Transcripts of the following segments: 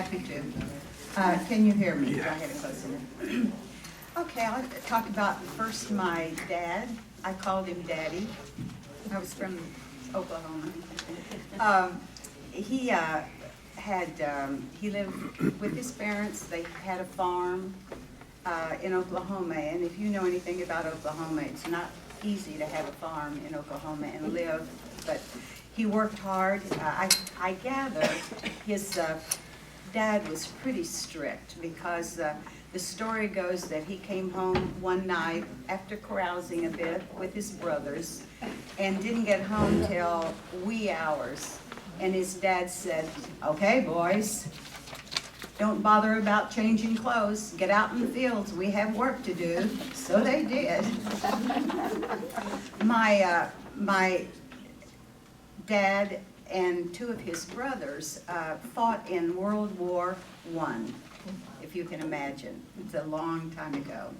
happy to. Can you hear me? Go ahead and close it. Okay, I'll talk about first my dad. I called him Daddy. I was from Oklahoma. He lived with his parents. They had a farm in Oklahoma, and if you know anything about Oklahoma, it's not easy to have a farm in Oklahoma and live, but he worked hard. I gather his dad was pretty strict because the story goes that he came home one night after carousing a bit with his brothers and didn't get home till wee hours. And his dad said, "Okay, boys, don't bother about changing clothes. Get out in the fields. We have work to do." So they did. My dad and two of his brothers fought in World War I, if you can imagine. It's a long time ago.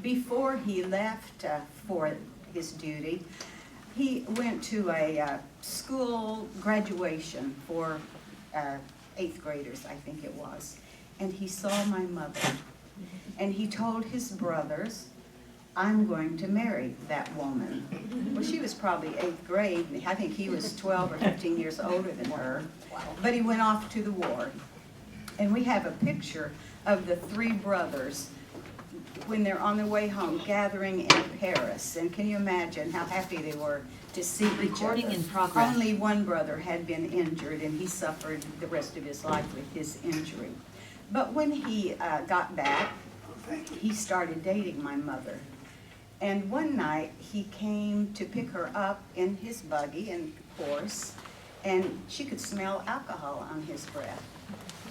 Before he left for his duty, he went to a school graduation for 8th graders, I think it was, and he saw my mother, and he told his brothers, "I'm going to marry that woman." Well, she was probably 8th grade. I think he was 12 or 15 years older than her, but he went off to the war. And we have a picture of the three brothers when they're on their way home, gathering in Paris. And can you imagine how happy they were to see each other? Recording in progress. Only one brother had been injured, and he suffered the rest of his life with his injury. But when he got back, he started dating my mother. And one night, he came to pick her up in his buggy and horse, and she could smell alcohol on his breath.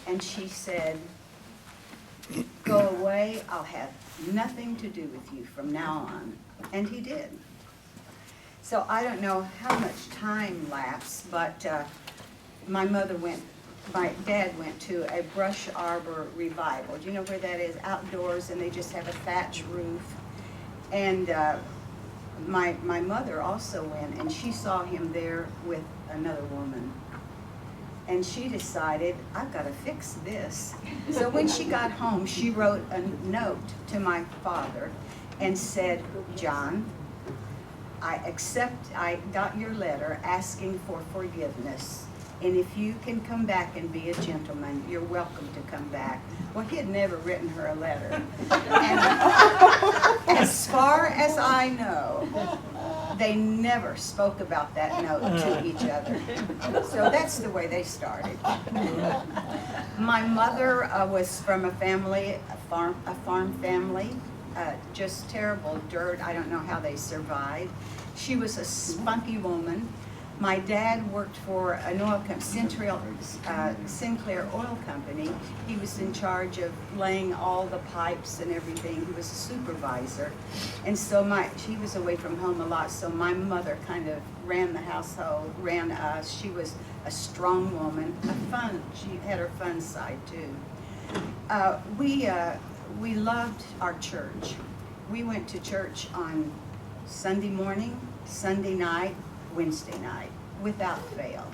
And she said, "Go away, I'll have nothing to do with you from now on." And he did. So I don't know how much time lapsed, but my dad went to a brush arbor revival. Do you know where that is? Outdoors, and they just have a thatch roof. And my mother also went, and she saw him there with another woman. And she decided, "I've got to fix this." So when she got home, she wrote a note to my father and said, "John, I got your letter asking for forgiveness. And if you can come back and be a gentleman, you're welcome to come back." Well, he had never written her a letter. And as far as I know, they never spoke about that note to each other. So that's the way they started. My mother was from a farm family, just terrible dirt. I don't know how they survived. She was a spunky woman. My dad worked for an oil company, Sinclair Oil Company. He was in charge of laying all the pipes and everything. He was a supervisor. And so she was away from home a lot, so my mother kind of ran the household, ran us. She was a strong woman, she had her fun side too. We loved our church. We went to church on Sunday morning, Sunday night, Wednesday night, without fail.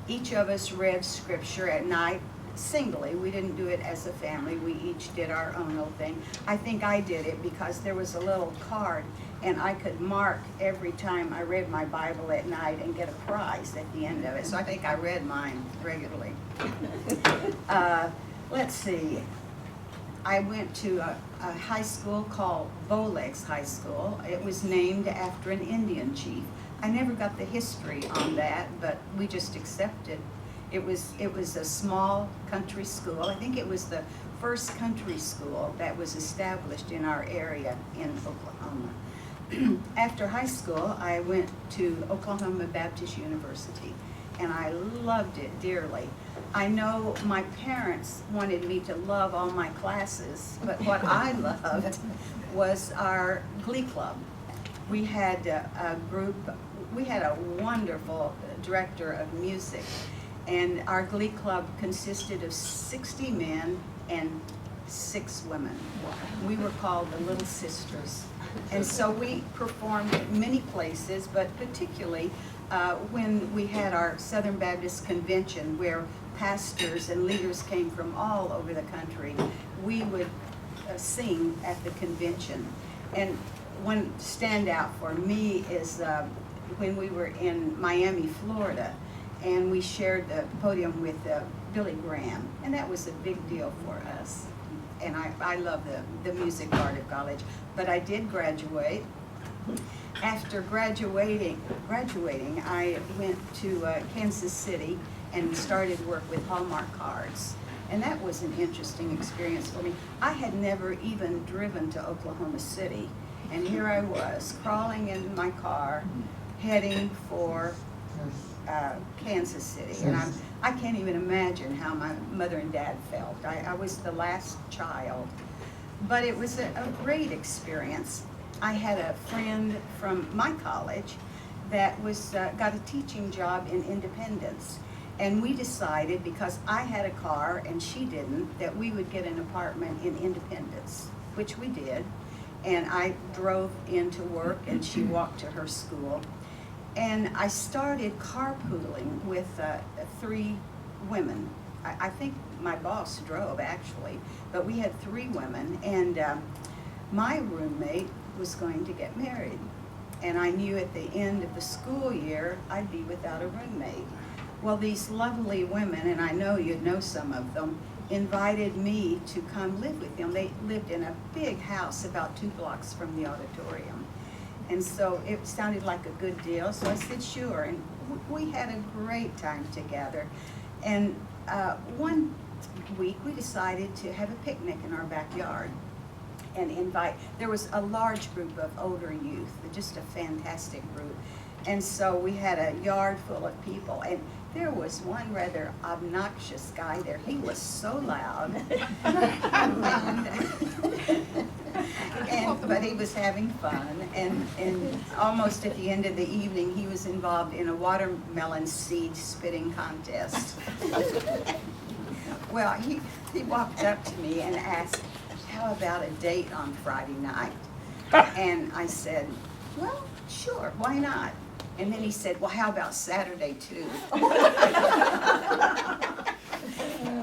Each of us read scripture at night singly. We didn't do it as a family. We each did our own little thing. I think I did it because there was a little card, and I could mark every time I read my Bible at night and get a prize at the end of it. So I think I read mine regularly. Let's see. I went to a high school called Bowlegs High School. It was named after an Indian chief. I never got the history on that, but we just accepted. It was a small country school. I think it was the first country school that was established in our area in Oklahoma. After high school, I went to Oklahoma Baptist University, and I loved it dearly. I know my parents wanted me to love all my classes, but what I loved was our glee club. We had a wonderful director of music, and our glee club consisted of 60 men and 6 women. We were called the Little Sisters. And so we performed at many places, but particularly when we had our Southern Baptist Convention, where pastors and leaders came from all over the country, we would sing at the convention. And one standout for me is when we were in Miami, Florida, and we shared the podium with Billy Graham, and that was a big deal for us. And I love the music part of college, but I did graduate. After graduating, I went to Kansas City and started work with Hallmark cards. And that was an interesting experience for me. I had never even driven to Oklahoma City. And here I was, crawling in my car, heading for Kansas City. And I can't even imagine how my mother and dad felt. I was the last child. But it was a great experience. I had a friend from my college that was got a teaching job in Independence. And we decided, because I had a car and she didn't, that we would get an apartment in Independence, which we did. And I drove into work and she walked to her school. And I started carpooling with 3 women. I think my boss drove, actually, but we had 3 women. And my roommate was going to get married. And I knew at the end of the school year, I'd be without a roommate. Well, these lovely women, and I know you'd know some of them, invited me to come live with them. They lived in a big house about 2 blocks from the auditorium. And so it sounded like a good deal, so I said sure. And we had a great time together. And one week we decided to have a picnic in our backyard and there was a large group of older youth, just a fantastic group. And so we had a yard full of people, and there was one rather obnoxious guy there. He was so loud. But he was having fun, and almost at the end of the evening, he was involved in a watermelon seed spitting contest. Well, he walked up to me and asked, "How about a date on Friday night?" And I said, "Well, sure, why not?" And then he said, "Well, how about Saturday too?"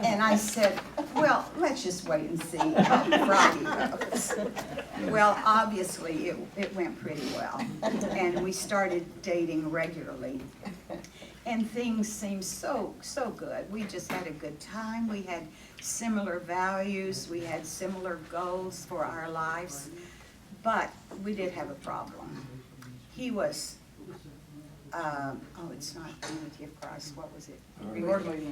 And I said, "Well, let's just wait and see how Friday goes." Well, obviously it went pretty well. And we started dating regularly. And things seemed so good. We just had a good time. We had similar values. We had similar goals for our lives. But we did have a problem. He was it's not Unity of Christ, what was it?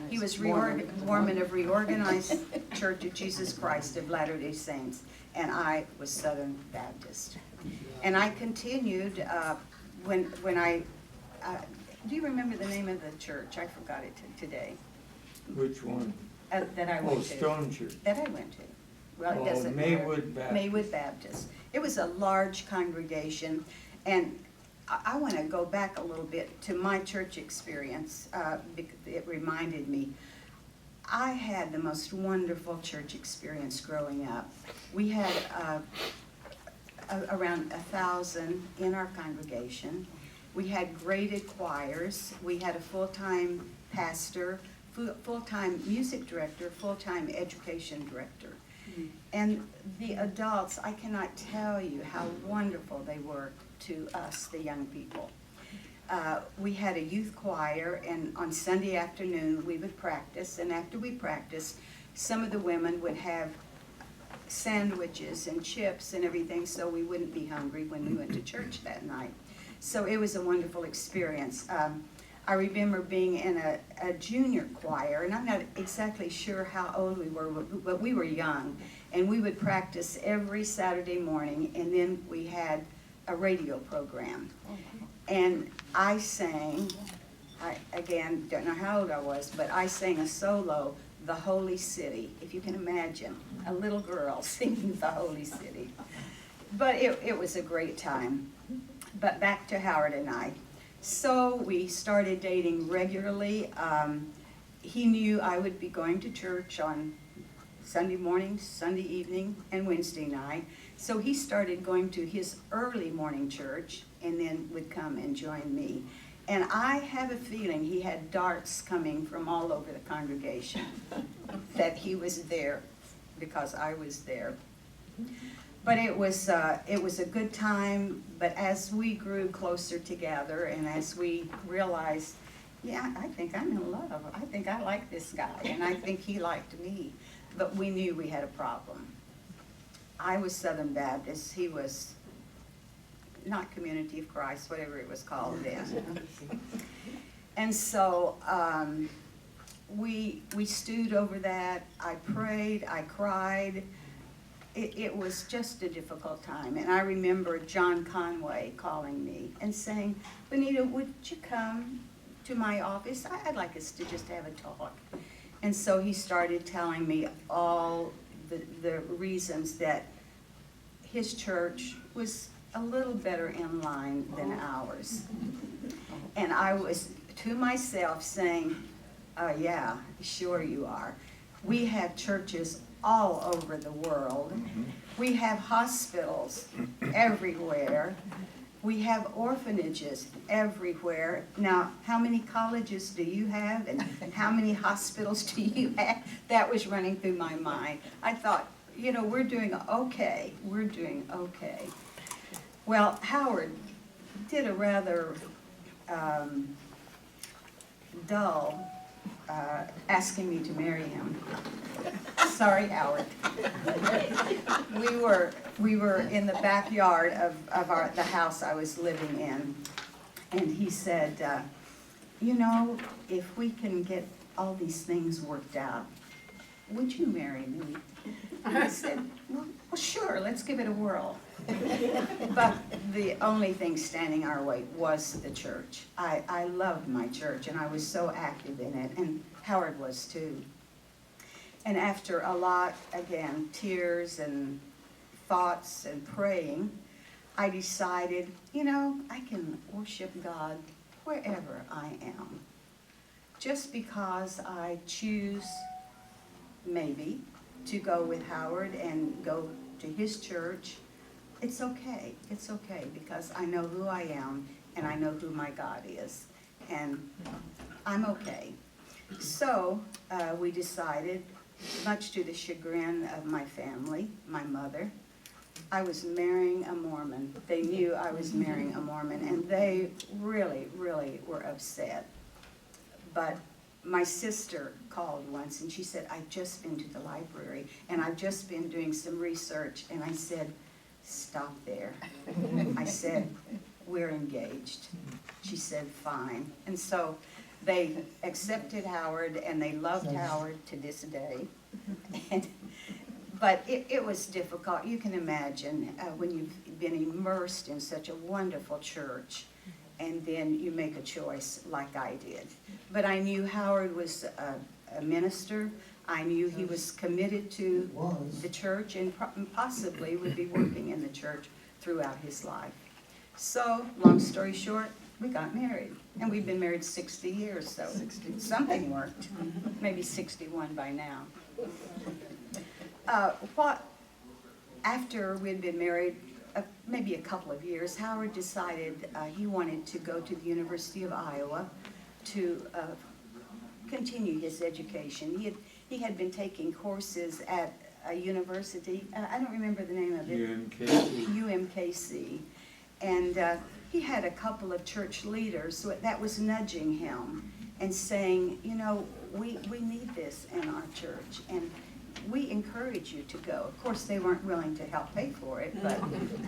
He was Mormon of Reorganized Church of Jesus Christ of Latter-day Saints, and I was Southern Baptist. And I continued when I, do you remember the name of the church? I forgot it today. Which one? That I went to. Stone Church. That I went to. Well, it doesn't matter. Maywood Baptist. Maywood Baptist. It was a large congregation, and I want to go back a little bit to my church experience because it reminded me. I had the most wonderful church experience growing up. We had around 1,000 in our congregation. We had graded choirs. We had a full-time pastor, full-time music director, full-time education director. And the adults, I cannot tell you how wonderful they were to us, the young people. We had a youth choir, and on Sunday afternoon we would practice, and after we practiced, some of the women would have sandwiches and chips and everything so we wouldn't be hungry when we went to church that night. So it was a wonderful experience. I remember being in a junior choir, and I'm not exactly sure how old we were, but we were young, and we would practice every Saturday morning, and then we had a radio program. And I sang, again, don't know how old I was, but I sang a solo, The Holy City, if you can imagine, a little girl singing The Holy City. But it was a great time. But back to Howard and I. So we started dating regularly. He knew I would be going to church on Sunday morning, Sunday evening, and Wednesday night. So he started going to his early morning church and then would come and join me. And I have a feeling he had darts coming from all over the congregation that he was there because I was there. But it was a good time, but as we grew closer together and as we realized, yeah, I think I'm in love. I think I like this guy, and I think he liked me. But we knew we had a problem. I was Southern Baptist. He was not Community of Christ, whatever it was called then. And so we stewed over that. I prayed, I cried. It was just a difficult time. And I remember John Conway calling me and saying, Bonita, would you come to my office? I'd like us to just have a talk. And so he started telling me all the reasons that his church was a little better in line than ours. And I was to myself saying, yeah, sure you are. We have churches all over the world. We have hospitals everywhere. We have orphanages everywhere. Now, how many colleges do you have, and how many hospitals do you have? That was running through my mind. I thought, you know, we're doing okay. We're doing okay. Well, Howard did a rather dull asking me to marry him. Sorry, Howard. We were in the backyard of the house I was living in, and he said, you know, if we can get all these things worked out, would you marry me? And I said, well, sure, let's give it a whirl. But the only thing standing our way was the church. I loved my church, and I was so active in it, and Howard was too. And after a lot, again, tears and thoughts and praying, I decided, you know, I can worship God wherever I am. Just because I choose, maybe, to go with Howard and go to his church, it's okay. It's okay, because I know who I am and I know who my God is. And I'm okay. So we decided, much to the chagrin of my family, my mother, I was marrying a Mormon. They knew I was marrying a Mormon, and they really, really were upset. But my sister called once, and she said, I've just been to the library, and I've just been doing some research. And I said, stop there. I said, we're engaged. She said, fine. And so they accepted Howard, and they loved Howard to this day. But it was difficult. You can imagine when you've been immersed in such a wonderful church, and then you make a choice like I did. But I knew Howard was a minister. I knew he was committed to the church and possibly would be working in the church throughout his life. So, long story short, we got married. And we've been married 60 years, so something worked. Maybe 61 by now. After we'd been married, maybe a couple of years, Howard decided he wanted to go to the University of Iowa to continue his education. He had been taking courses at a university, I don't remember the name of it. UMKC. And he had a couple of church leaders that was nudging him and saying, you know, we need this in our church, and we encourage you to go. Of course, they weren't willing to help pay for it, but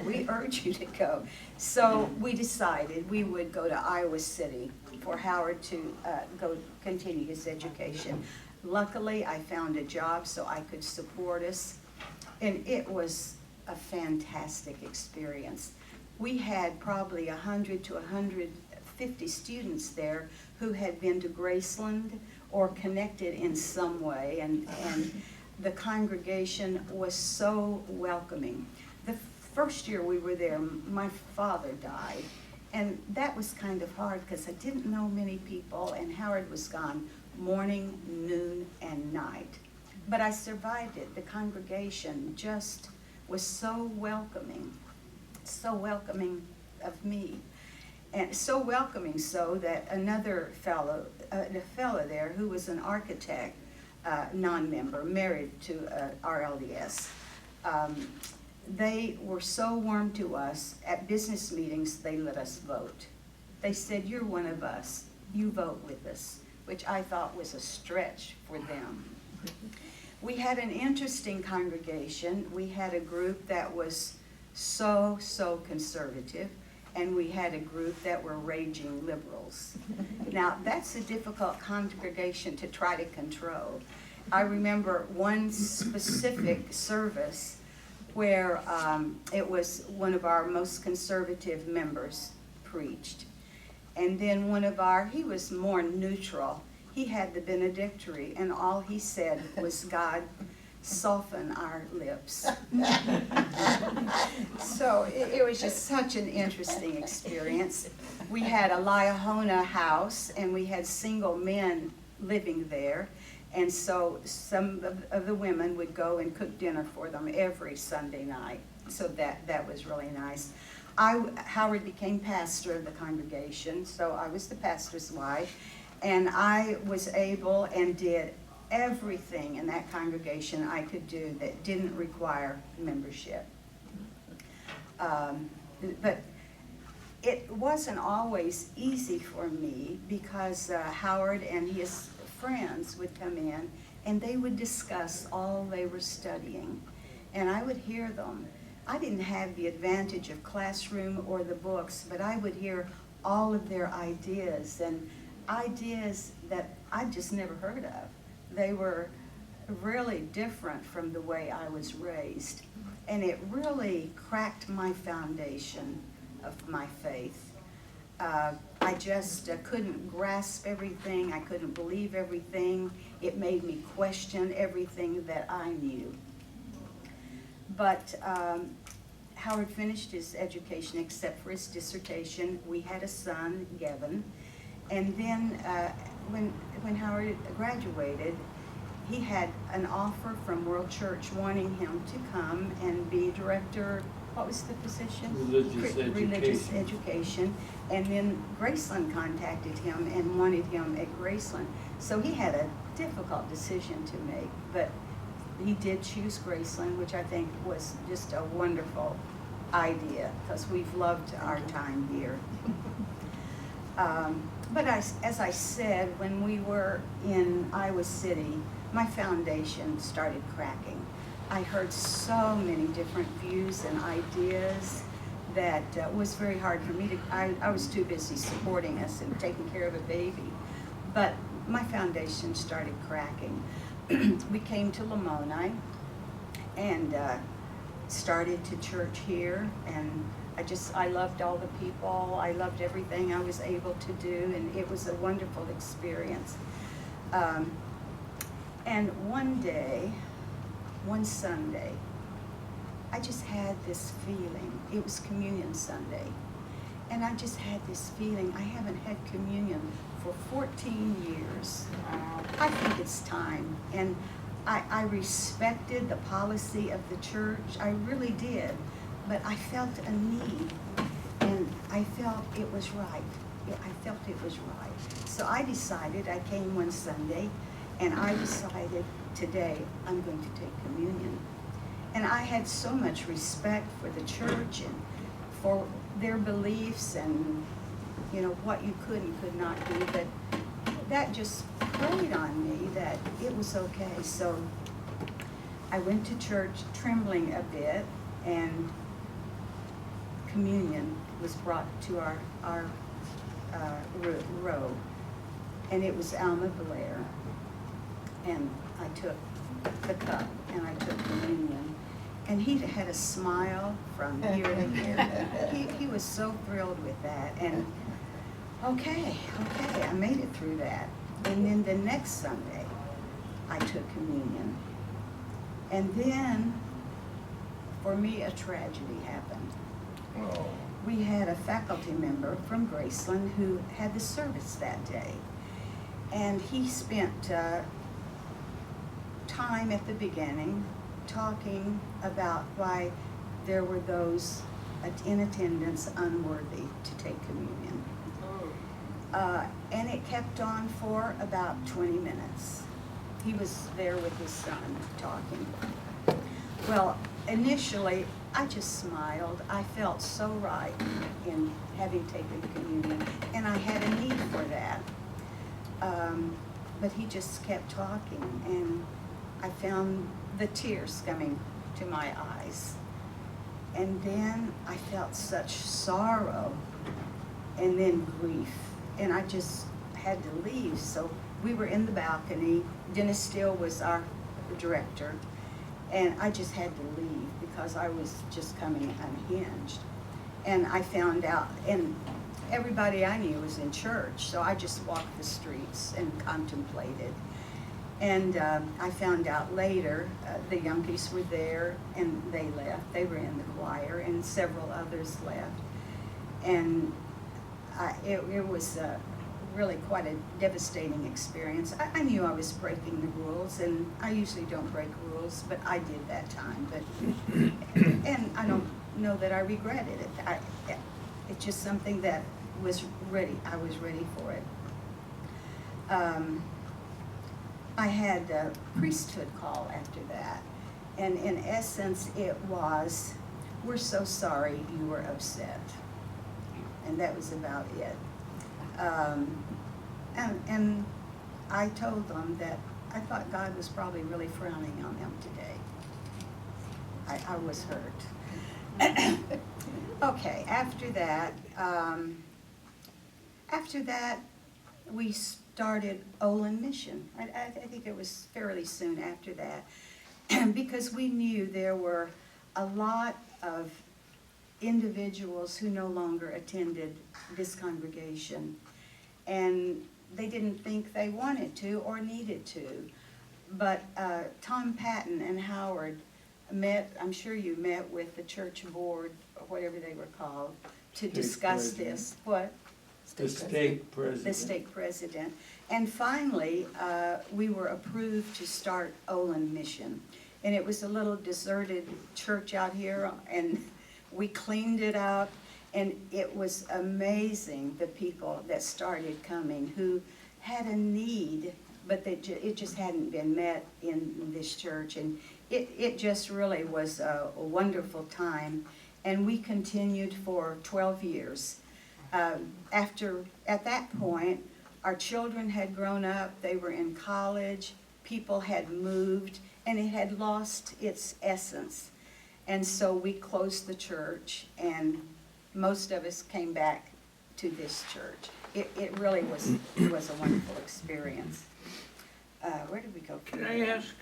we urge you to go. So we decided we would go to Iowa City for Howard to go continue his education. Luckily, I found a job so I could support us, and it was a fantastic experience. We had probably 100 to 150 students there who had been to Graceland or connected in some way, and the congregation was so welcoming. The first year we were there, my father died, and that was kind of hard because I didn't know many people, and Howard was gone morning, noon, and night. But I survived it. The congregation just was so welcoming of me. and so welcoming, so that another fellow, a fellow there who was an architect, non-member, married to RLDS, they were so warm to us. At business meetings, they let us vote. They said, "You're one of us. You vote with us," which I thought was a stretch for them. We had an interesting congregation. We had a group that was so conservative, and we had a group that were raging liberals. Now, that's a difficult congregation to try to control. I remember one specific service where it was one of our most conservative members preached. And then he was more neutral. He had the benedictory, and all he said was, "God, soften our lips." So it was just such an interesting experience. We had a Liahona house, and we had single men living there. And so some of the women would go and cook dinner for them every Sunday night. So that was really nice. Howard became pastor of the congregation, so I was the pastor's wife. And I was able and did everything in that congregation I could do that didn't require membership. But it wasn't always easy for me because Howard and his friends would come in and they would discuss all they were studying. And I would hear them. I didn't have the advantage of classroom or the books, but I would hear all of their ideas, and ideas that I just never heard of. They were really different from the way I was raised. And it really cracked my foundation of my faith. I just couldn't grasp everything. I couldn't believe everything. It made me question everything that I knew. But Howard finished his education except for his dissertation. We had a son, Gavin. And then when Howard graduated, he had an offer from World Church wanting him to come and be director. What was the position? Religious education. And then Graceland contacted him and wanted him at Graceland. So he had a difficult decision to make, but he did choose Graceland, which I think was just a wonderful idea because we've loved our time here. But as I said, when we were in Iowa City, my foundation started cracking. I heard so many different views and ideas that was very hard for me to, I was too busy supporting us and taking care of a baby. But my foundation started cracking. We came to Lamoni and started to church here, and I loved all the people. I loved everything I was able to do, and it was a wonderful experience. And one Sunday, I just had this feeling. It was Communion Sunday. And I just had this feeling, I haven't had communion for 14 years. I think it's time. And I respected the policy of the church. I really did. But I felt a need. And I felt it was right. I felt it was right. So I decided, I came one Sunday, and I decided today I'm going to take communion. And I had so much respect for the church and for their beliefs and, you know, what you could and could not do, but that just preyed on me that it was okay. So I went to church trembling a bit, and communion was brought to our row, and it was Alma Blair, and I took the cup and I took communion, and he had a smile from ear to ear. He was so thrilled with that, and okay, I made it through that. And then the next Sunday, I took communion, and then for me a tragedy happened. Oh. We had a faculty member from Graceland who had the service that day, and he spent time at the beginning talking about why there were those in attendance unworthy to take communion. And it kept on for about 20 minutes. He was there with his son talking. Well, initially, I just smiled. I felt so right in having taken communion, and I had a need for that. But he just kept talking, and I found the tears coming to my eyes. And then I felt such sorrow, and then grief, and I just had to leave. So we were in the balcony. Dennis Steele was our director, and I just had to leave because I was just coming unhinged. And I found out, and everybody I knew was in church, so I just walked the streets and contemplated. And I found out later, the Younkies were there, and they left. They were in the choir, and several others left. And it was really quite a devastating experience. I knew I was breaking the rules, and I usually don't break rules, but I did that time. And I don't know that I regretted it. It's just something that was ready. I was ready for it. I had a priesthood call after that, and in essence it was, "We're so sorry you were upset," and that was about it. And I told them that I thought God was probably really frowning on them today. I was hurt. Okay, after that, we started Olin Mission. I think it was fairly soon after that, because we knew there were a lot of individuals who no longer attended this congregation, and they didn't think they wanted to or needed to. But Tom Patton and Howard met, I'm sure you met with the church board, or whatever they were called, to discuss this. What? The stake president. The stake president. And finally, we were approved to start Olin Mission. And it was a little deserted church out here, and we cleaned it up, and it was amazing, the people that started coming who had a need, but it just hadn't been met in this church. And it just really was a wonderful time. And we continued for 12 years. At that point, our children had grown up, they were in college, people had moved, and it had lost its essence. And so we closed the church, and most of us came back to this church. It really was a wonderful experience. Where did we go? Can I ask?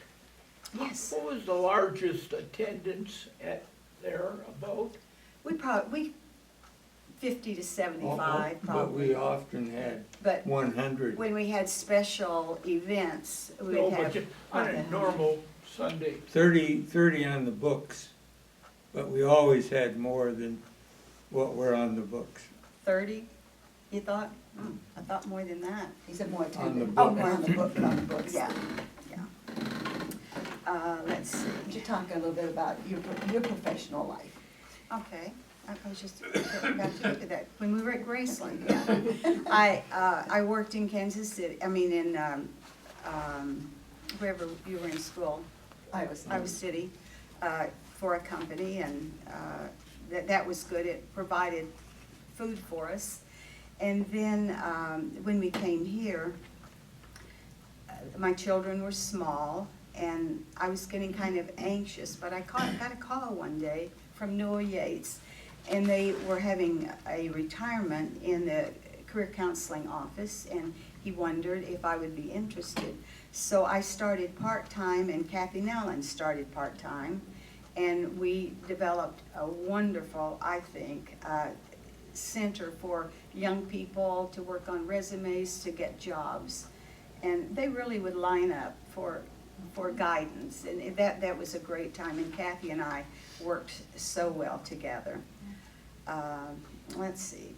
Yes. What was the largest attendance at there about? We 50 to 75 But probably. we often had But 100. when we had special events, we'd No, have. but just on a normal Sunday. 30 on the books, but we always had more than what were on the books. 30, you thought? I thought more than that. He said more On the attendant. book. Oh, more on the book, on the books. Yeah, yeah. Let's see. Could you talk a little bit about your professional life? Okay, I was just about to look at that. When we were at Graceland, yeah. I worked in Kansas City, in wherever you were in school. Iowa City, for a company, and that was good. It provided food for us. And then when we came here, my children were small, and I was getting kind of anxious, but I got a call one day from Noah Yates, and they were having a retirement in the career counseling office, and he wondered if I would be interested. So I started part-time, and Kathy Nellen started part-time, and we developed a wonderful, I think, center for young people to work on resumes, to get jobs. And they really would line up for guidance, and that was a great time, and Kathy and I worked so well together. Let's see,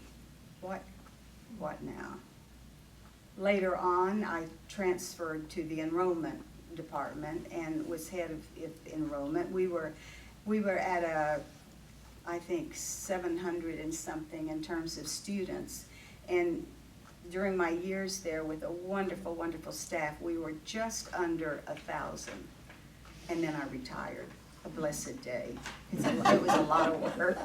what now? Later on, I transferred to the enrollment department and was head of enrollment. We were at I think, 700 and something in terms of students. And during my years there with a wonderful, wonderful staff, we were just under 1,000. And then I retired, a blessed day. It was a lot of work.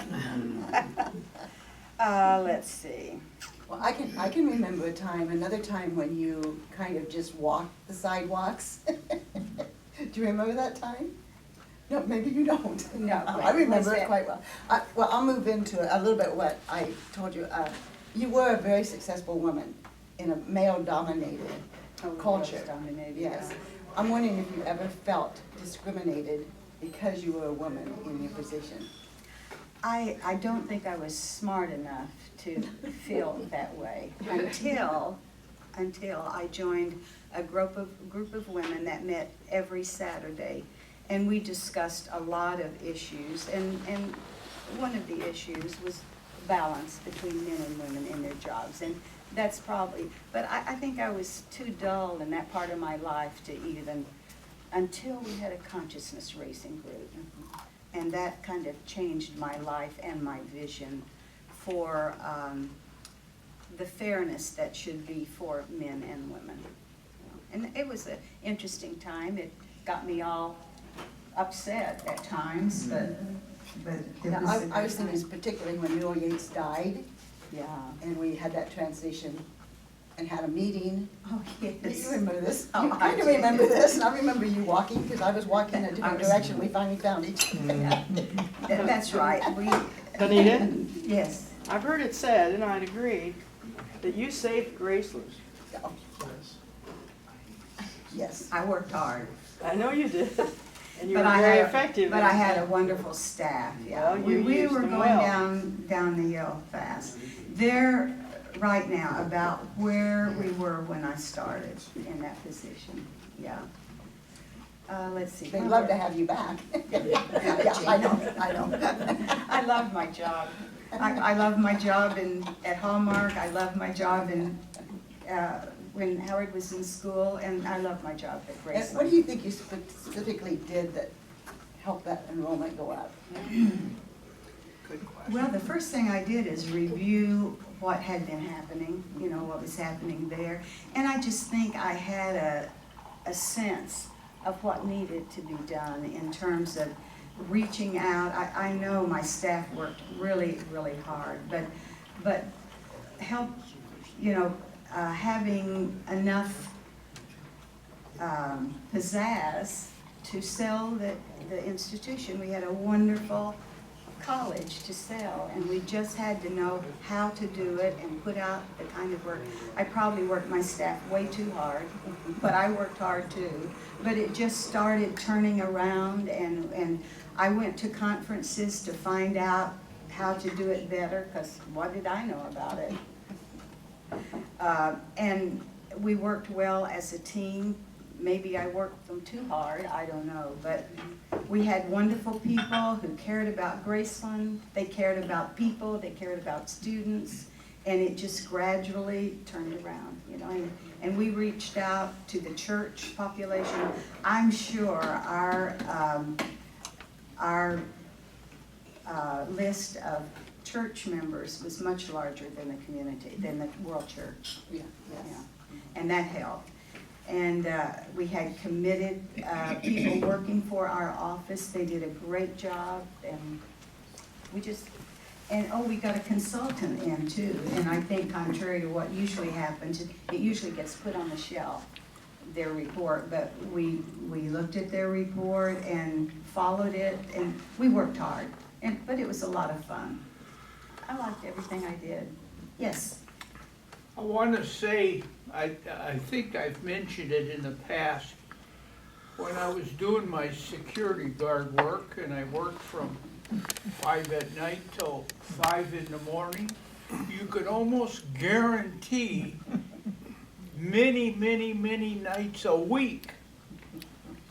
Let's see. Well, I can remember another time when you kind of just walked the sidewalks. Do you remember that time? No, maybe you don't. No. I remember What's it that? quite well. Well, I'll move into a little bit what I told you. You were a very successful woman in a male-dominated culture. Dominated, Yes. yeah. I'm wondering if you ever felt discriminated because you were a woman in your position. I don't think I was smart enough to feel that way until I joined a group of women that met every Saturday, and we discussed a lot of issues, and one of the issues was balance between men and women in their jobs, and that's probably, but I think I was too dull in that part of my life to even, until we had a consciousness raising group. And that kind of changed my life and my vision for the fairness that should be for men and women. And it was an interesting time. It got me all upset at times, but it Now, was a good I was thinking time. particularly when Muriel Yates died, Yeah. and we had that transition and had a meeting. Oh, yes. Do you remember this? Oh, You I kind of do. remember this, and I remember you walking, because I was walking a I different was- direction. We finally found each other. That's right. Bonita, Yes. I've heard it said, and I'd agree, that you saved Graceless. Yes. I worked hard. I know you did, and you But were I very had- effective. But I had a wonderful staff, yeah. Well, you We used were them going well. down the hill fast. They're right now about where we were when I started in that position, yeah. Let's see. They'd love to have you back. Yeah, I know. I love my job. I love my job at Hallmark, I love my job when Howard was in school, and I love my job at And Graceland. what do you think you specifically did that helped that enrollment go up? Good question. Well, the first thing I did is review what had been happening, what was happening there. And I just think I had a sense of what needed to be done in terms of reaching out. I know my staff worked really, really hard, but help, having enough pizzazz to sell the institution. We had a wonderful college to sell, and we just had to know how to do it and put out the kind of work. I probably worked my staff way too hard, but I worked hard too. But it just started turning around, and I went to conferences to find out how to do it better, because what did I know about it? And we worked well as a team. Maybe I worked them too hard, I don't know, but we had wonderful people who cared about Graceland. They cared about people, they cared about students, and it just gradually turned around, and we reached out to the church population. I'm sure our list of church members was much larger than the community, than the World Church. Yeah. Yeah, and that helped. And we had committed people working for our office. They did a great job, and we got a consultant in too. And I think contrary to what usually happens, it usually gets put on the shelf, their report. But we looked at their report and followed it, and we worked hard. But it was a lot of fun. I liked everything I did. Yes. I want to say, I think I've mentioned it in the past, when I was doing my security guard work, and I worked from 5 at night till 5 in the morning, you could almost guarantee many, many, many nights a week,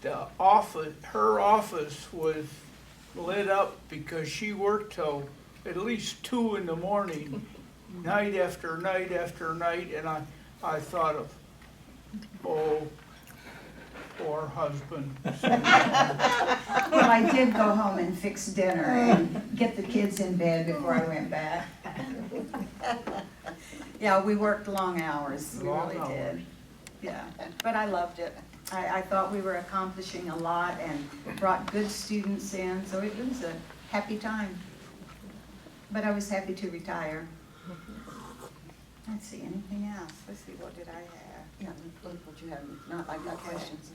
her office was lit up because she worked till at least 2 in the morning, night after night after night, and I thought of, oh, poor husband. Well, I did go home and fix dinner and get the kids in bed before I went back. Yeah, we worked long hours, we Long really hours. did. Yeah, but I loved it. I thought we were accomplishing a lot and brought good students in, so it was a happy time. But I was happy to retire. Let's see, anything else? Let's see, what did I have? Yeah, look what you have, not, I've got questions.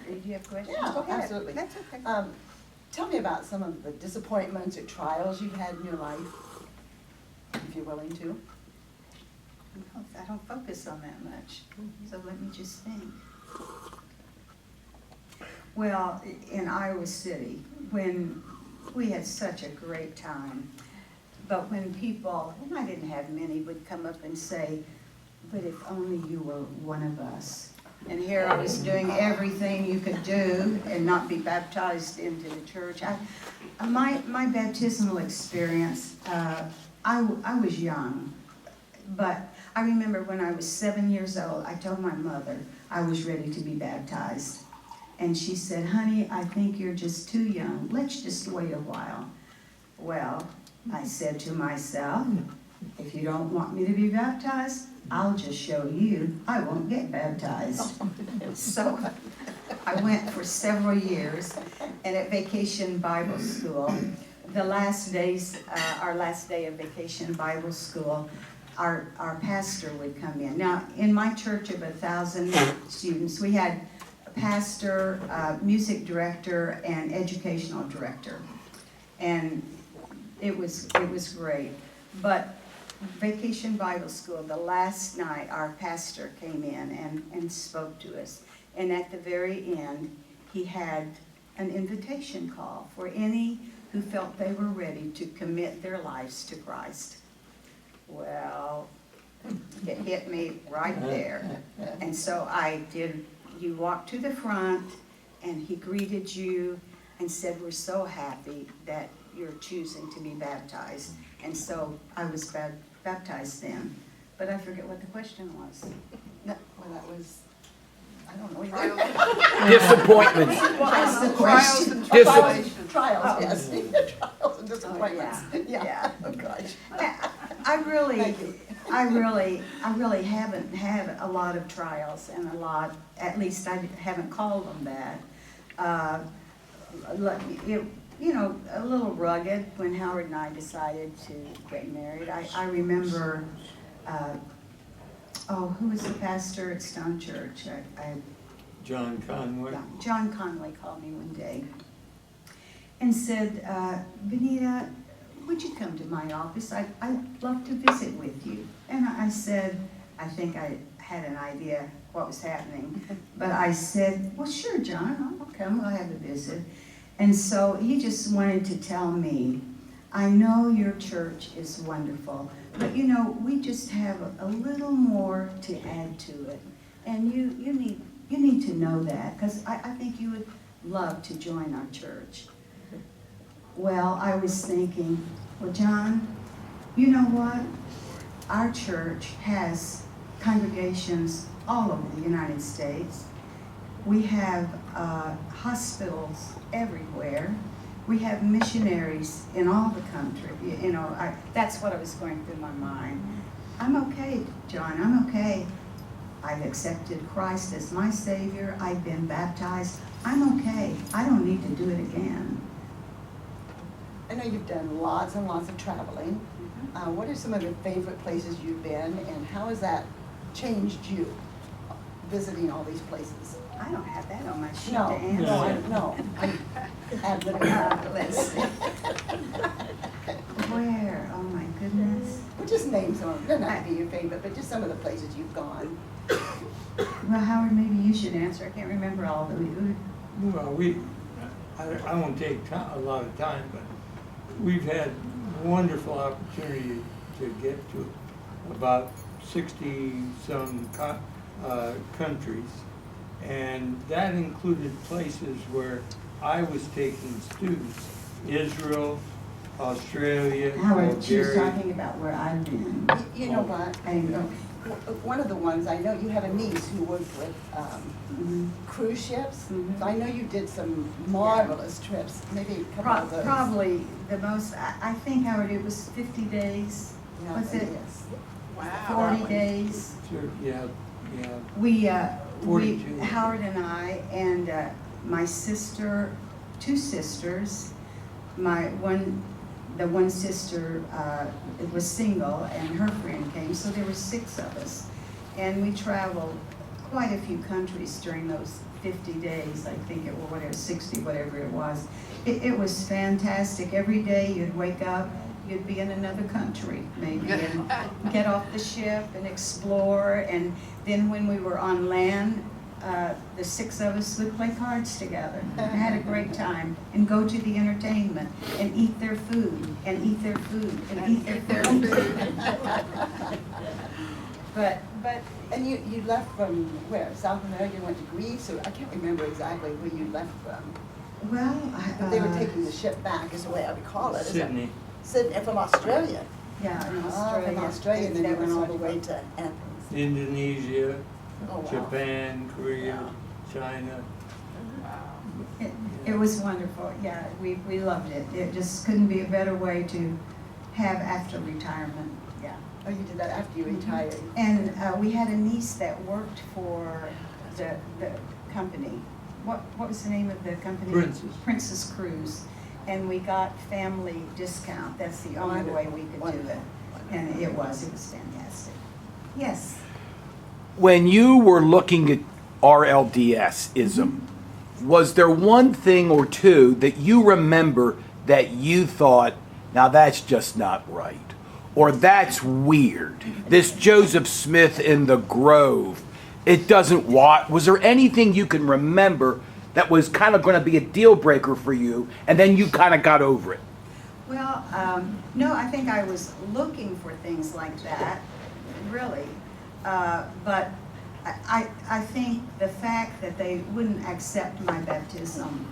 Did you have questions? Yeah, Go ahead. absolutely. That's okay. Tell me about some of the disappointments or trials you've had in your life, if you're willing to. I don't focus on that much, so let me just think. Well, in Iowa City, when we had such a great time, but when people, and I didn't have many, would come up and say, but if only you were one of us. And here I was doing everything you could do and not be baptized into the church. My baptismal experience, I was young, but I remember when I was 7 years old, I told my mother I was ready to be baptized. And she said, honey, I think you're just too young. Let's just wait a while. Well, I said to myself, if you don't want me to be baptized, I'll just show you I won't get baptized. So I went for several years, and at Vacation Bible School, the last days, our last day of Vacation Bible School, our pastor would come in. Now, in my church of 1,000 students, we had a pastor, music director, and educational director. And it was great. But Vacation Bible School, the last night, our pastor came in and spoke to us. And at the very end, he had an invitation call for any who felt they were ready to commit their lives to Christ. Well, it hit me right there. And so I did, you walked to the front, and he greeted you and said, we're so happy that you're choosing to be baptized. And so I was baptized then. But I forget what the question was. No, well, that was, I don't know. Either. Disappointments. That's the Trials question. and Trials, Oh. yes. Trials and disappointments. yeah. Oh, gosh. I really, Thank you. I really haven't had a lot of trials and a lot, at least I haven't called them that. You know, a little rugged when Howard and I decided to get married. I remember, who was the pastor at Stone Church? John Conway. John Conway called me one day and said, Bonita, would you come to my office? I'd love to visit with you. And I said, I think I had an idea what was happening, but I said, well, sure, John, I'll come, I'll have a visit. And so he just wanted to tell me, I know your church is wonderful, but you know, we just have a little more to add to it. And you need to know that, because I think you would love to join our church. Well, I was thinking, well, John, you know what? Our church has congregations all over the United States. We have hospitals everywhere. We have missionaries in all the country. You know, that's what I was going through my mind. I'm okay, John, I'm okay. I've accepted Christ as my Savior. I've been baptized. I'm okay. I don't need to do it again. I know you've done lots and lots of traveling. What are some of your favorite places you've been, and how has that changed you, visiting all these places? I don't have that on my sheet No, to answer. no. Let's see. Where? Oh my goodness. Well, just name some of them. Doesn't have to be your favorite, but just some of the places you've gone. Well, Howard, maybe you should answer. I can't remember all of them. Well, I won't take a lot of time, but we've had wonderful opportunity to get to about 60-some countries. And that included places where I was taking students, Israel, Australia, Howard, she was Bulgaria. talking about where I've been. You know what? I know. One of the ones, I know you have a niece who worked with cruise ships. Mhm. So I know you did some marvelous trips, maybe a couple of those. Probably the most, I think, Howard, it was 50 days. Yeah, Was it yes. Wow. 40 days? Sure, yeah. We, 42. Howard and I, and my sister, two sisters, the one sister was single and her friend came, so there were 6 of us. And we traveled quite a few countries during those 50 days, I think it was, whatever, 60, whatever it was. It was fantastic. Every day you'd wake up, you'd be in another country, maybe, and get off the ship and explore. And then when we were on land, the 6 of us would play cards together. I had a great time, and go to the entertainment, and eat their food, and eat their food, and eat their food. But And you left from where? South America, you went to Greece, or I can't remember exactly where you left from. well, But they were taking the ship back, is the way I recall it. Is it? Sydney. Sydney, from Australia. yeah, in Oh, Australia. from Australia, and then you That went was all the what- way to Athens. Indonesia, Oh, wow. Japan, Korea, China. It was wonderful, yeah, we loved it. It just couldn't be a better way to have after retirement, yeah. Oh, you did that after you retired. And we had a niece that worked for the company. What was the name of the company? Princess. Princess Cruise. And we got family discount. That's the only way we could do it. And it was fantastic. Yes. When you were looking at RLDS-ism, was there one thing or two that you remember that you thought, now that's just not right, or that's weird? This Joseph Smith in the Grove, it doesn't was there anything you can remember that was kind of going to be a deal breaker for you, and then you kind of got over it? Well, no, I think I was looking for things like that, really. But I think the fact that they wouldn't accept my baptism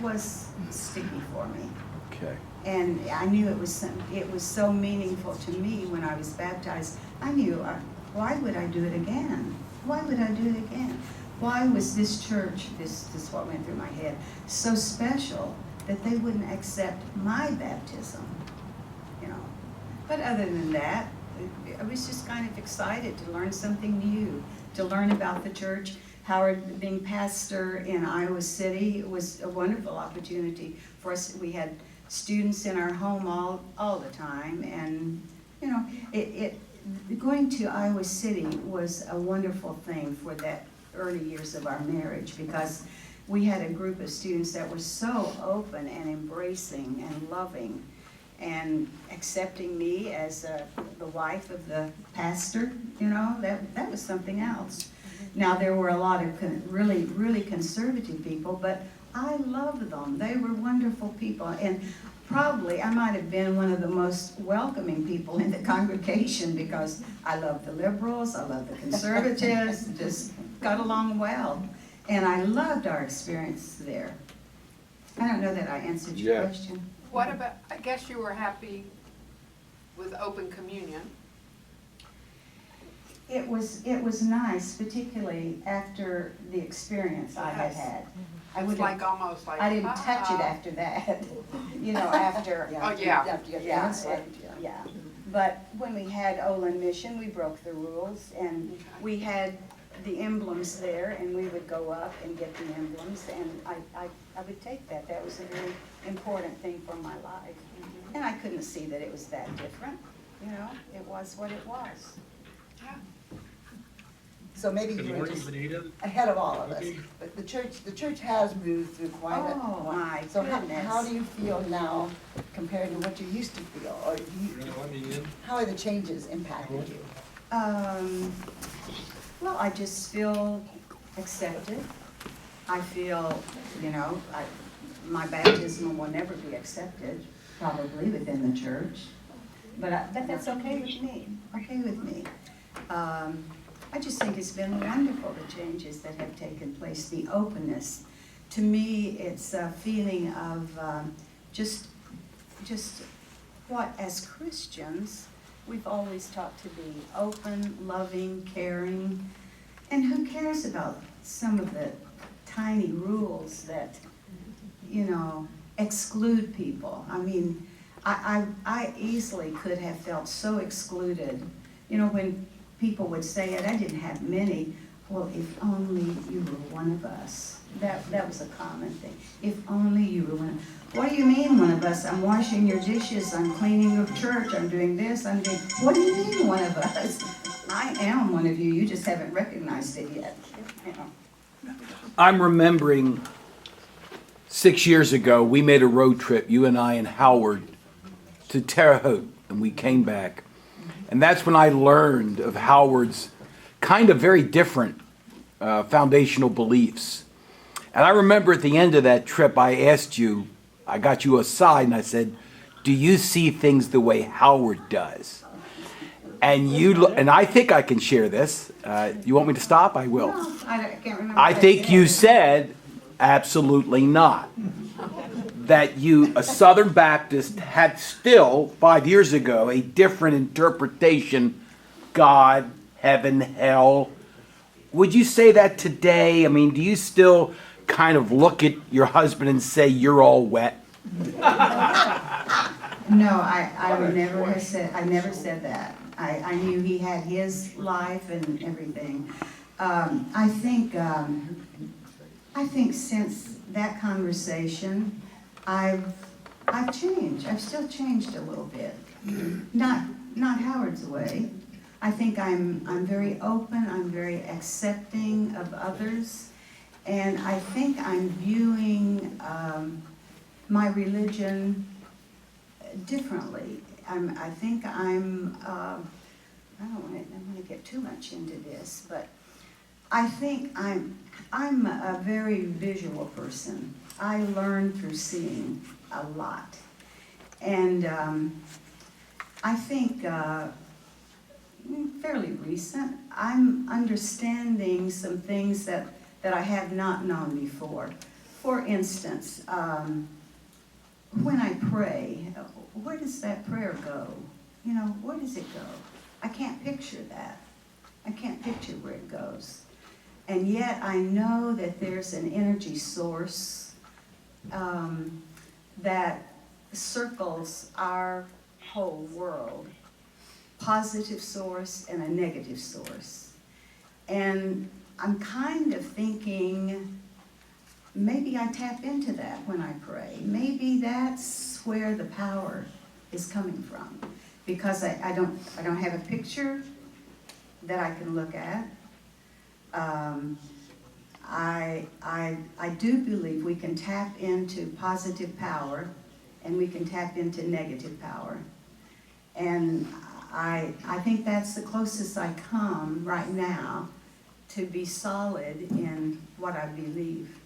was sticky for me. Okay. And I knew it was so meaningful to me when I was baptized. I knew, why would I do it again? Why would I do it again? Why was this church, this is what went through my head, so special that they wouldn't accept my baptism, you know? But other than that, I was just kind of excited to learn something new, to learn about the church. Howard being pastor in Iowa City was a wonderful opportunity for us. We had students in our home all the time, and you know, going to Iowa City was a wonderful thing for that early years of our marriage, because we had a group of students that were so open and embracing and loving and accepting me as the wife of the pastor. You know, that was something else. Now, there were a lot of really, really conservative people, but I loved them. They were wonderful people, and probably I might have been one of the most welcoming people in the congregation, because I love the liberals, I love the conservatives, just got along well, and I loved our experience there. I don't know that I answered your question. What about, I guess you were happy with open communion. It was nice, particularly after the experience I had Yes. had. I It's would like almost like. I didn't touch it after that, you know, after. Oh, yeah. After you got Yeah, enslaved, yeah. yeah. But when we had Olin Mission, we broke the rules, and we had the emblems there, and we would go up and get the emblems, and I would take that. That was a very important thing for my life. And I couldn't see that it was that different, you know, it was what it was. Yeah. So maybe Good you were morning, just Bonita. ahead of all of us. Okay. But the church has moved through quite a. Oh, my So goodness. how do you feel now compared to what you used to feel? Or how are the changes impacted you? Well, I just feel accepted. I feel, you know, my baptism will never be accepted, probably within the church, but that's okay with me, I just think it's been wonderful, the changes that have taken place, the openness. To me, it's a feeling of just what, as Christians, We've always taught to be open, loving, caring, and who cares about some of the tiny rules that, you know, exclude people? I mean, I easily could have felt so excluded. You know, when people would say it, I didn't have many. Well, if only you were one of us. That was a common thing. If only you were one. What do you mean one of us? I'm washing your dishes, I'm cleaning your church, I'm doing this, I'm doing. What do you mean one of us? I am one of you. You just haven't recognized it yet. You know. I'm remembering 6 years ago, we made a road trip, you and I and Howard, to Terre Haute, and we came back. And that's when I learned of Howard's kind of very different foundational beliefs. And I remember at the end of that trip, I asked you, I got you aside and I said, do you see things the way Howard does? And and I think I can share this. You want me to stop? I will. No, I can't remember. I what think said. you said, absolutely not. That you, a Southern Baptist, had still, 5 years ago, a different interpretation, God, heaven, hell. Would you say that today? I mean, do you still kind of look at your husband and say, you're all wet? No, I would never have said, I never said that. I knew he had his life and everything. I think since that conversation, I've changed. I've still changed a little bit. Not Howard's way. I think I'm very open, I'm very accepting of others, and I think I'm viewing my religion differently. I think I don't want to get too much into this, but I think I'm a very visual person. I learn through seeing a lot. And I think fairly recent, I'm understanding some things that I have not known before. For instance, when I pray, where does that prayer go? You know, where does it go? I can't picture that. I can't picture where it goes. And yet I know that there's an energy source that circles our whole world, positive source and a negative source. And I'm kind of thinking, maybe I tap into that when I pray. Maybe that's where the power is coming from. Because I don't have a picture that I can look at. I do believe we can tap into positive power and we can tap into negative power. And I think that's the closest I come right now to be solid in what I believe,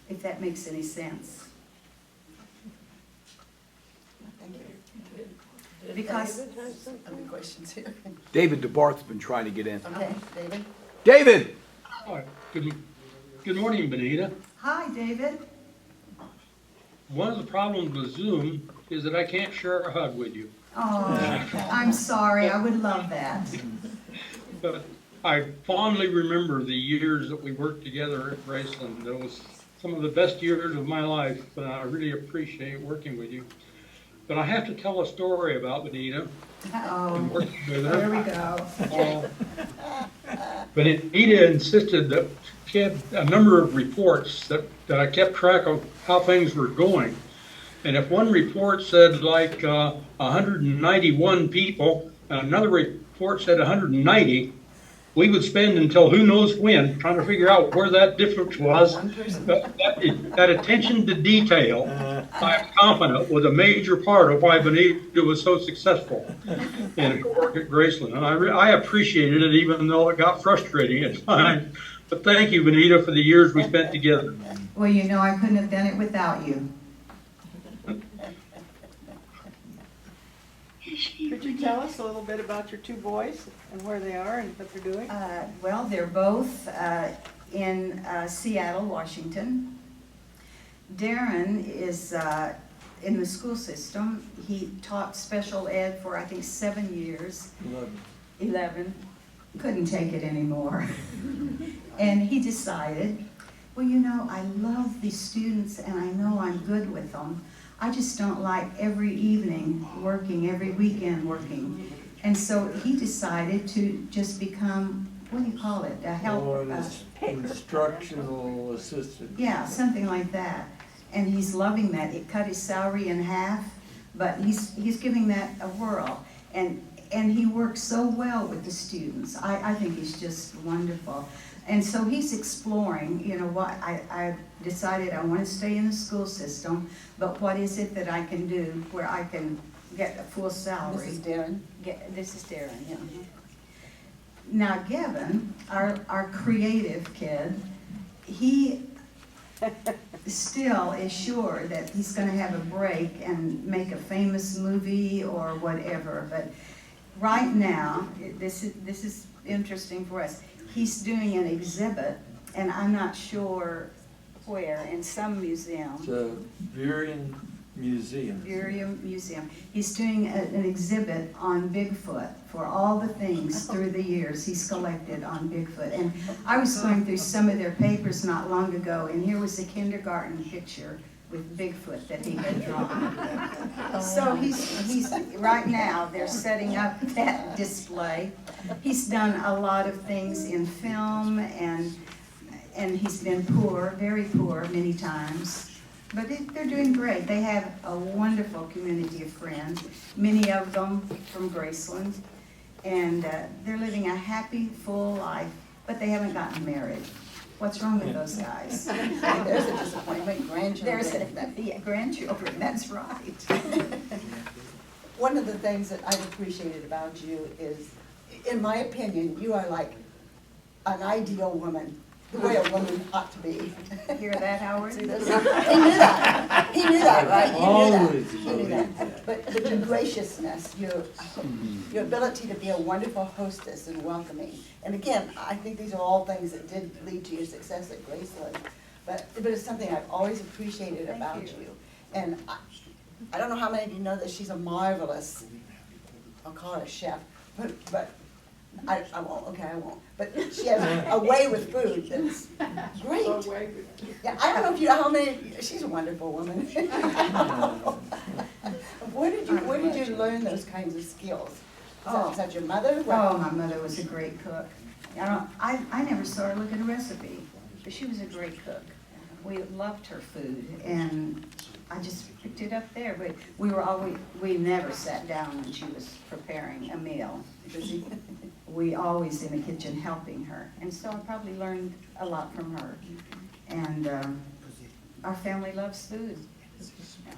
if that makes any sense. Thank you. Because, Other questions here? David DeBarth's been trying to get in. Okay, David? David! Hi, good morning, Bonita. hi, David. One of the problems with Zoom is that I can't share a hug with you. Oh, I'm sorry, I would love that. But I fondly remember the years that we worked together at Graceland. It was some of the best years of my life, and I really appreciate working with you. But I have to tell a story about Bonita and Oh, working with her. there we go. But Bonita insisted that she had a number of reports that I kept track of how things were going. And if one report said like 191 people, and another report said 190, we would spend until who knows when trying to figure out where that difference was. But that attention to detail, I'm confident, was a major part of why Bonita was so successful in her work at Graceland. And I appreciated it, even though it got frustrating at times. But thank you, Bonita, for the years we spent together. Well, you know, I couldn't have done it without you. Could you tell us a little bit about your two boys and where they are and what they're doing? Well, they're both in Seattle, Washington. Darren in the school system. He taught special ed for, I think, 7 years. 11. Couldn't take it anymore. And he decided, well, you know, I love these students and I know I'm good with them. I just don't like every evening working, every weekend working. And so he decided to just become, what do you call it, a help? Or an instructional assistant. Yeah, something like that. And he's loving that. It cut his salary in half, but he's giving that a whirl. And he works so well with the students. I think he's just wonderful. And so he's exploring, you know, what I decided I want to stay in the school system, but what is it that I can do where I can get a full salary? Mrs. Darren? This is Darren, yeah. Now, Gavin, our creative kid, he still is sure that he's going to have a break and make a famous movie or whatever. But right now, this is interesting for us. He's doing an exhibit, and I'm not sure where, in some museum. It's a Burien Museum. Museum. He's doing an exhibit on Bigfoot for all the things through the years he's collected on Bigfoot. And I was going through some of their papers not long ago, and here was a kindergarten picture with Bigfoot that he had drawn. So he's right now they're setting up that display. He's done a lot of things in film, and he's been poor, very poor many times. But they're doing great. They have a wonderful community of friends, many of them from Graceland, and they're living a happy, full life, but they haven't gotten married. What's wrong with those guys? There's a disappointment, grandchildren. Yeah, grandchildren, that's right. One of the things that I've appreciated about you is, in my opinion, you are like an ideal woman, the way a woman ought to be. Hear that, Howard? He knew that. He knew that, right? He knew that. Always He knew that. But your graciousness, your ability to be a wonderful hostess and welcoming. And again, I think these are all things that did lead to your success at Graceland. But it's something I've always appreciated Thank about you. you. And I don't know how many of you know that she's a marvelous, I'll call her a chef, but I won't, okay, I won't. But she has a way with food that's great. Yeah, I don't know if you know how many, she's a wonderful woman. Where did you learn those kinds of skills? Is that your mother? Oh, my mother was a great cook. I never saw her look at a recipe, but she was a great cook. We loved her food, and I just picked it up there. But we never sat down when she was preparing a meal. We always in the kitchen helping her, and so I probably learned a lot from her. And our family loves food. Yeah.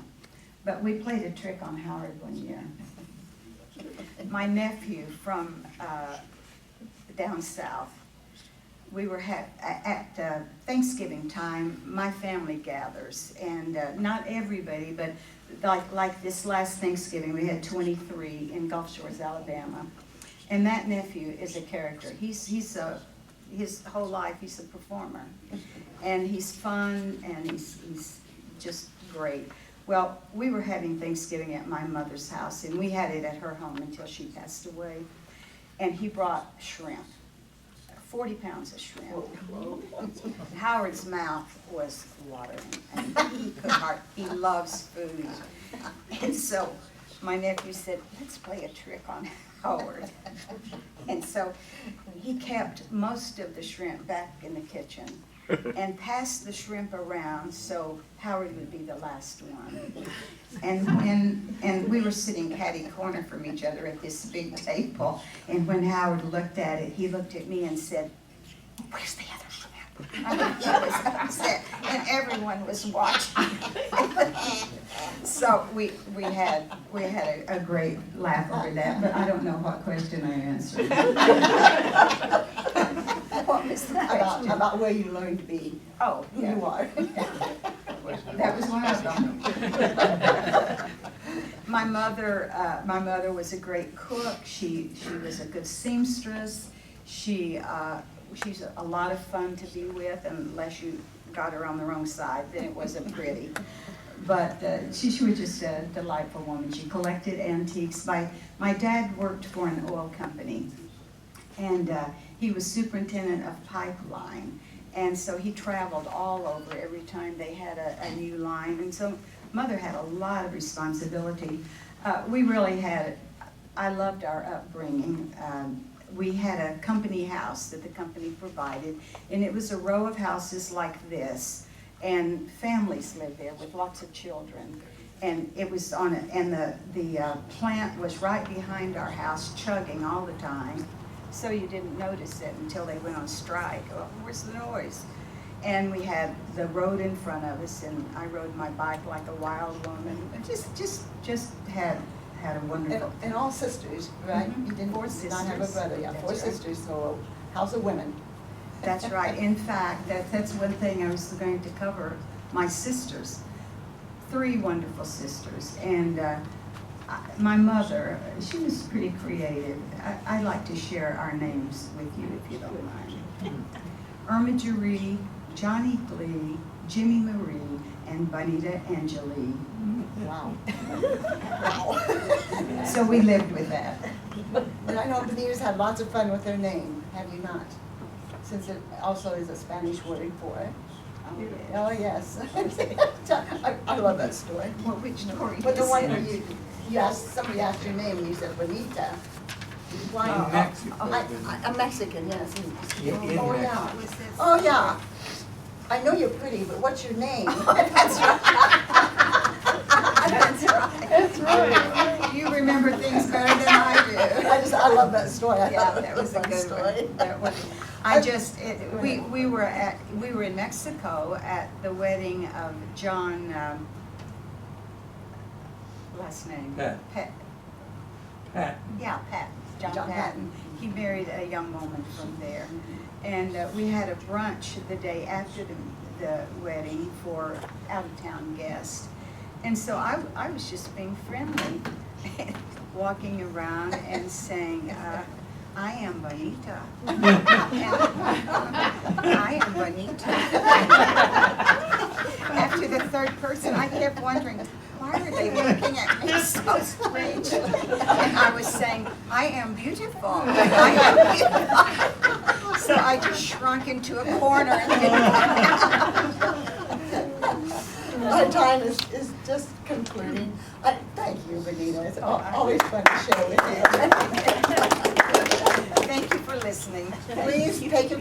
But we played a trick on Howard one year. My nephew from down south, we were at Thanksgiving time, my family gathers, and not everybody, but like this last Thanksgiving, we had 23 in Gulf Shores, Alabama. And that nephew is a character. His whole life, he's a performer. And he's fun, and he's just great. Well, we were having Thanksgiving at my mother's house, and we had it at her home until she passed away. And he brought shrimp, 40 pounds of shrimp. Howard's mouth was watering, and he loves food. And so my nephew said, let's play a trick on Howard. And so he kept most of the shrimp back in the kitchen and passed the shrimp around so Howard would be the last one. And we were sitting catty corner from each other at this big table, and when Howard looked at it, he looked at me and said, where's the other shrimp? I mean, he was upset, and everyone was watching. So we had a great laugh over that, but I don't know what question I answered. What was the question? About where you learned to be who yeah. you are. That was one of them. My mother was a great cook. She was a good seamstress. She's a lot of fun to be with, unless you got her on the wrong side, then it wasn't pretty. But she was just a delightful woman. She collected antiques. My dad worked for an oil company, and he was superintendent of pipeline. And so he traveled all over every time they had a new line. And so Mother had a lot of responsibility. We really had, I loved our upbringing. We had a company house that the company provided, and it was a row of houses like this, and families lived there with lots of children. And it was on a, and the plant was right behind our house, chugging all the time. So you didn't notice it until they went on strike. Oh, where's the noise? And we had the road in front of us, and I rode my bike like a wild woman. Just had a wonderful. And all sisters, right? Mhm. You didn't Four not have a sisters. brother, yeah, That's 4 right. sisters, so house of women. That's right. In fact, that's one thing I was going to cover. My sisters, 3 wonderful sisters, and my mother, she was pretty creative. I'd like to share our names with you if you don't mind. Irma Marie, Johnny Glee, Jimmy Marie, and Bonita Angeli. Wow. So we lived with that. And I know Bonita's had lots of fun with their name, have you not? Since it also is a Spanish word for it. Oh, yes. I love that story. Well, which story? But the is one it? where you asked, somebody asked your name and you said Bonita. Why? In Mexico, I'm Mexican, yes. In Oh, yeah. Mexico. Was this- Oh, yeah. I know you're pretty, but what's your name? That's right. That's right. That's right. You remember things better than I do. I love that story. I Yeah, thought that was a fun good story. one. That was, we were in Mexico at the wedding of John, last name? Pat. Pat. Yeah, Patton, John John Patton. He married a young woman from there. And we had a brunch the day after the wedding for out-of-town guests. And so I was just being friendly, walking around and saying, I am Bonita. I am Bonita. After the 3rd person, I kept wondering, why are they looking at me so strangely? And I was saying, I am beautiful. I am beautiful. So I just shrunk into a corner and Our time is just concluding. Thank you, Bonita. It's always fun to share with you. thank you for listening. Please take your